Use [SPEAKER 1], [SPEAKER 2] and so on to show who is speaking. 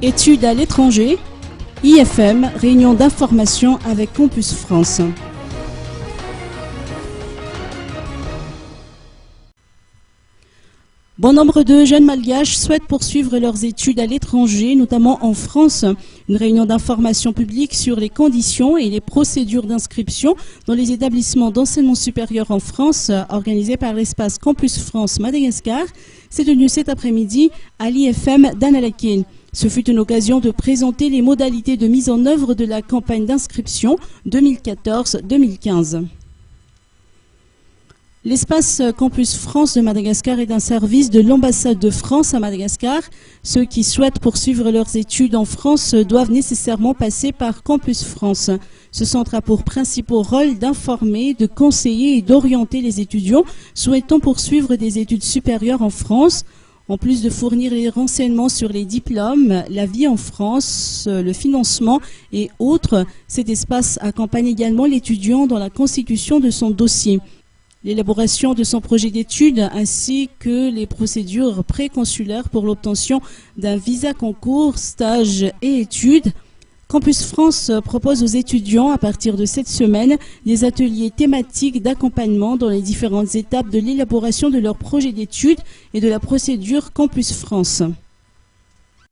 [SPEAKER 1] Études à l'étranger, IFM, réunion d'information avec Campus France. Bon nombre de jeunes malgaches souhaitent poursuivre leurs études à l'étranger, notamment en France. Une réunion d'information publique sur les conditions et les procédures d'inscription dans les établissements d'enseignement supérieur en France, organisée par l'espace Campus France Madagascar, s'est tenue cet après-midi à l'IFM d'Annalakene. Ce fut une occasion de présenter les modalités de mise en œuvre de la campagne d'inscription 2014-2015. L'espace Campus France de Madagascar est un service de l'ambassade de France à Madagascar. Ceux qui souhaitent poursuivre leurs études en France doivent nécessairement passer par Campus France. Ce centre a pour principal rôle d'informer, de conseiller et d'orienter les étudiants souhaitant poursuivre des études supérieures en France. En plus de fournir les renseignements sur les diplômes, la vie en France, le financement et autres, cet espace accompagne également l'étudiant dans la constitution de son dossier, l'élaboration de son projet d'études ainsi que les procédures préconsulaires pour l'obtention d'un visa concours, stage et études. Campus France propose aux étudiants à partir de cette semaine des ateliers thématiques d'accompagnement dans les différentes étapes de l'élaboration de leur projet d'études et de la procédure Campus France.